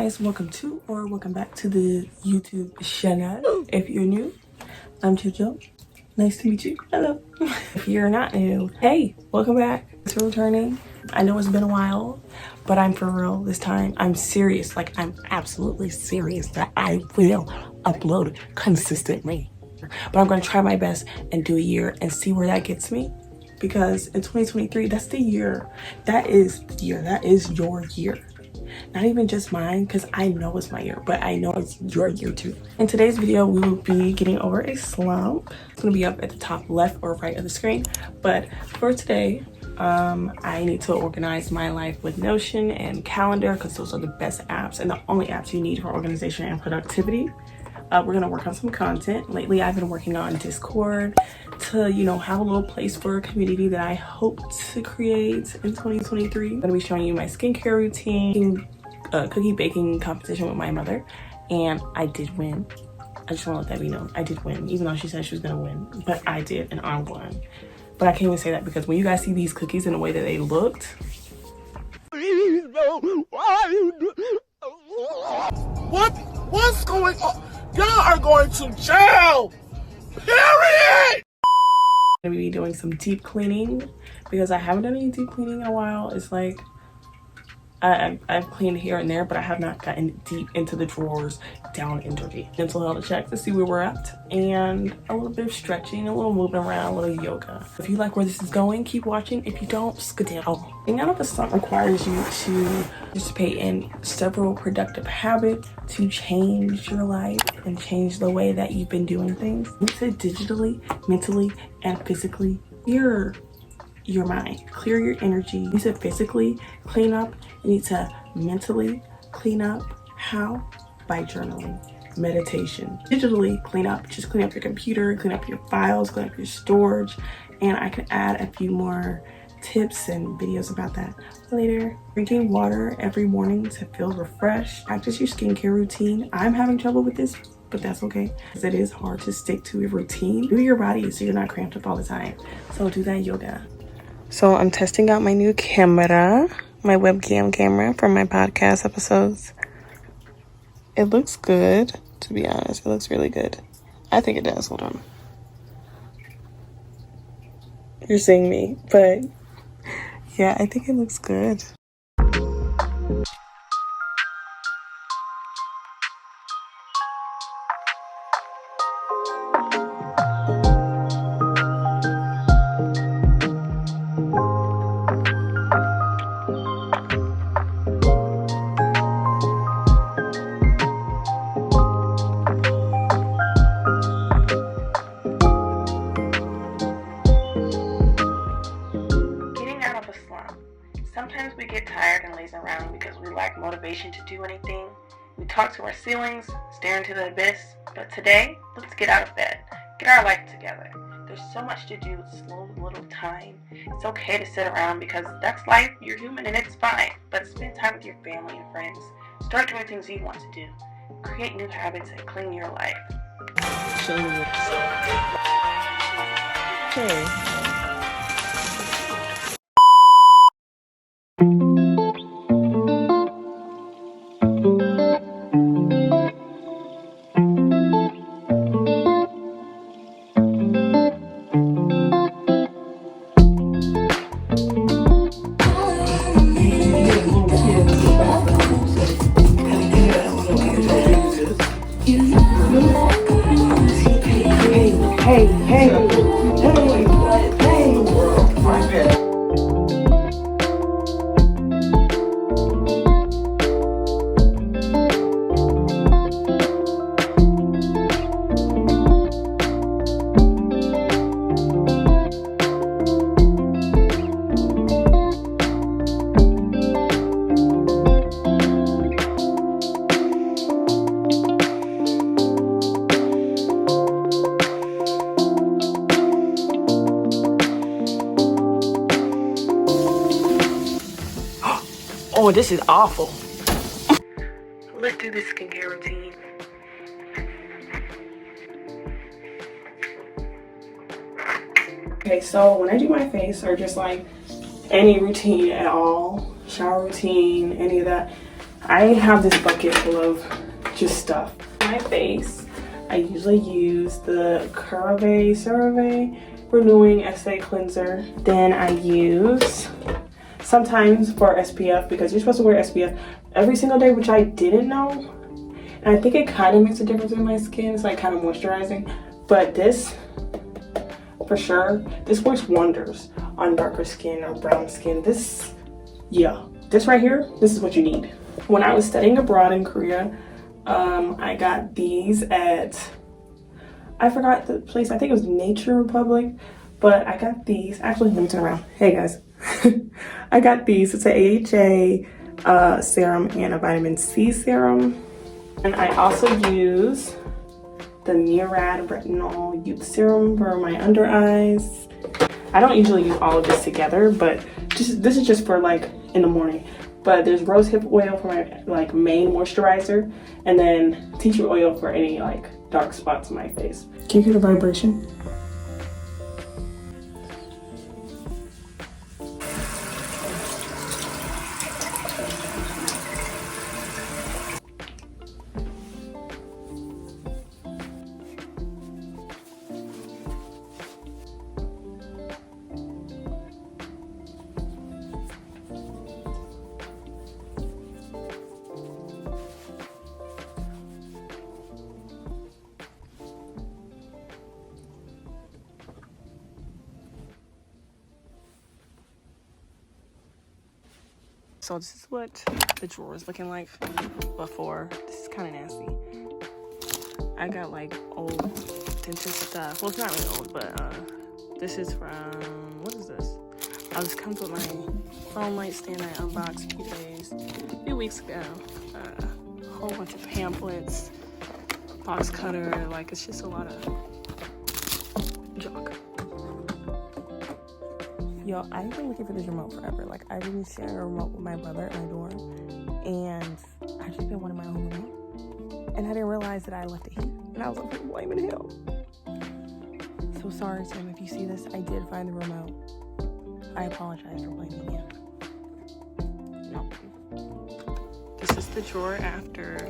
guys, welcome to or welcome back to the YouTube channel. If you're new, I'm Jojo. Nice to meet you. Hello. If you're not new, hey, welcome back. Thanks for returning. I know it's been a while, but I'm for real this time. I'm serious. Like, I'm absolutely serious that I will upload consistently. But I'm going to try my best and do a year and see where that gets me. Because in 2023, that's the year. That is the year. That is your year. Not even just mine, because I know it's my year, but I know it's your year too. In today's video, we will be getting over a slump. It's going to be up at the top left or right of the screen. But for today, I need to organize my life with Notion and Calendar, because those are the best apps and the only apps you need for organization and productivity. We're going to work on some content. Lately, I've been working on Discord to, have a little place for a community that I hope to create in 2023. I'm going to be showing you my skincare routine, cookie baking competition with my mother, and I did win. I just want to let that be known. I did win, even though she said she was going to win, but I did, and I won. But I can't even say that because when you guys see these cookies in the way that they looked, please no, why? What's going on? Y'all are going to jail, period! I'm gonna be doing some deep cleaning because I haven't done any deep cleaning in a while. It's like I've cleaned here and there, but I have not gotten deep into the drawers, down and dirty. Mental health check to see where we're at, and a little bit of stretching, a little moving around, a little yoga. If you like where this is going, keep watching. If you don't, skedaddle. Being out of the slump requires you to participate in several productive habits to change your life and change the way that you've been doing things. You need to digitally, mentally, and physically clear your mind, clear your energy. You need to physically clean up. You need to mentally clean up. How? By journaling, meditation. Digitally clean up, just clean up your computer, clean up your files, clean up your storage. And I can add a few more tips and videos about that later. Drinking water every morning to feel refreshed. Practice your skincare routine. I'm having trouble with this, but that's okay, because it is hard to stick to a routine. Do your body so you're not cramped up all the time. So do that yoga. So I'm testing out my new camera, my webcam camera for my podcast episodes. It looks good, to be honest. It looks really good. I think it does. Hold on. You're seeing me, but yeah, I think it looks good. Sometimes we get tired and lazy around because we lack motivation to do anything. We talk to our ceilings, stare into the abyss. But today, let's get out of bed, get our life together. There's so much to do with slow little time. It's okay to sit around because that's life, you're human, and it's fine. But spend time with your family and friends. Start doing things you want to do. Create new habits and clean your life. Okay. Oh, this is awful. Let's do this skincare routine. Okay, so when I do my face or just like any routine at all, shower routine, any of that, I have this bucket full of just stuff. My face, I usually use the CeraVe Renewing SA Cleanser. Then I use sometimes for SPF, because you're supposed to wear SPF every single day, which I didn't know. And I think it kind of makes a difference in my skin. It's like kind of moisturizing. But this, for sure, this works wonders on darker skin or brown skin. This right here, this is what you need. When I was studying abroad in Korea, I got these at, I forgot the place, I think it was Nature Republic, but I got these. Actually, let me turn around. Hey guys. I got these. It's a AHA serum and a vitamin C serum. And I also use the Murad Retinol Youth Serum for my under eyes. I don't usually use all of this together, but this is just for like in the morning. But there's rosehip oil for my like main moisturizer, and then tea tree oil for any like dark spots on my face. Can you hear the vibration? So this is what the drawer is looking like before. This is kind of nasty. I got like old dentist stuff. Well, it's not really old, but this is from, what is this? Oh, this comes with my phone light stand I unboxed a few weeks ago. A whole bunch of pamphlets, box cutter, like it's just a lot of junk. Yo, I've been looking for this remote forever. Like, I've been sharing a remote with my brother in my dorm, and I just been wanting my own remote. And I didn't realize that I left it here, and I was like, blaming him. So sorry, Sam, if you see this, I did find the remote. I apologize for blaming you. No. This is the drawer after.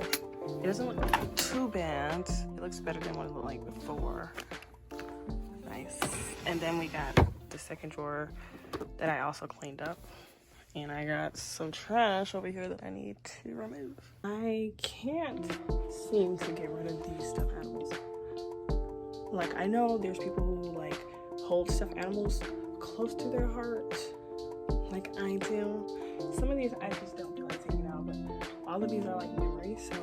It doesn't look too bad. It looks better than what it looked like before. Nice. And then we got the second drawer that I also cleaned up, and I got some trash over here that I need to remove. I can't seem to get rid of these stuffed animals. Like, I know there's people who like hold stuffed animals close to their heart, like I do. Some of these I just don't feel like taking out, but all of these are like memories, so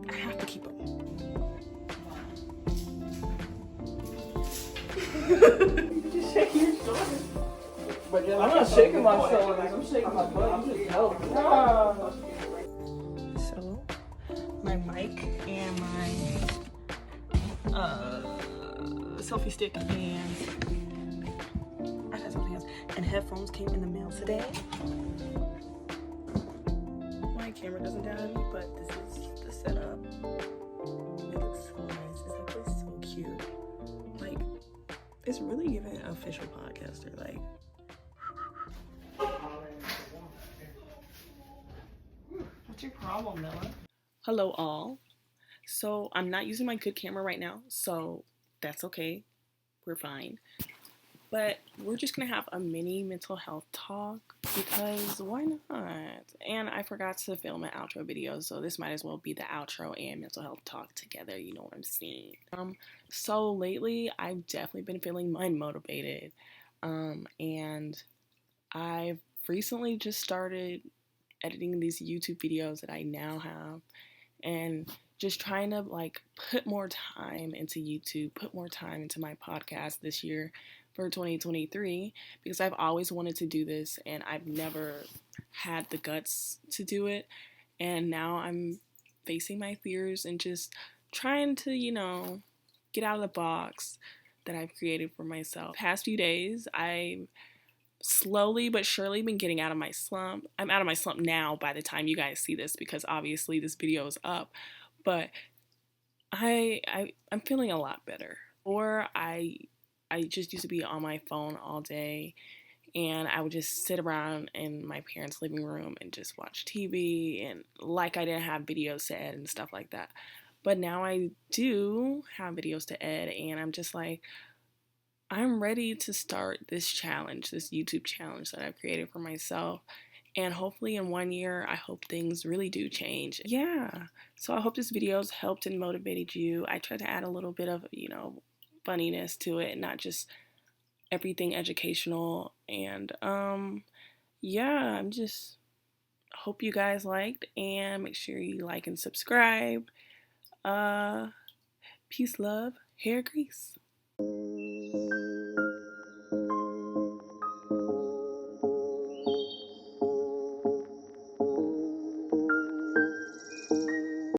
I have to keep them. Shake your shoulders. But yeah, I'm not shaking my shoulders. I'm shaking my butt. I'm just healthy. So, my mic and my selfie stick and I got something else. And headphones came in the mail today. My camera doesn't die, but this is the setup. It looks so nice. It's actually so cute. Like, it's really giving an official podcaster, like. What's your problem, Noah? Hello, all. So I'm not using my good camera right now, so that's okay. We're fine. But we're just gonna have a mini mental health talk because why not? And I forgot to film an outro video, so this might as well be the outro and mental health talk together. You know what I'm saying? So lately I've definitely been feeling unmotivated, and I've recently just started editing these YouTube videos that I now have, and just trying to like put more time into YouTube, put more time into my podcast this year for 2023, because I've always wanted to do this and I've never had the guts to do it. And now I'm facing my fears and just trying to, you know, get out of the box that I've created for myself. Past few days, I've slowly but surely been getting out of my slump. I'm out of my slump now by the time you guys see this, because obviously this video is up. But I'm feeling a lot better. Or I just used to be on my phone all day, and I would just sit around in my parents' living room and just watch TV, and like I didn't have videos to edit and stuff like that. But now I do have videos to edit, and I'm just like, I'm ready to start this challenge, this YouTube challenge that I've created for myself. And hopefully in 1 year, I hope things really do change. Yeah. So I hope this video's helped and motivated you. I tried to add a little bit of, funniness to it, not just everything educational. And yeah, I'm just hope you guys liked, and make sure you like and subscribe. Peace, love, hair grease.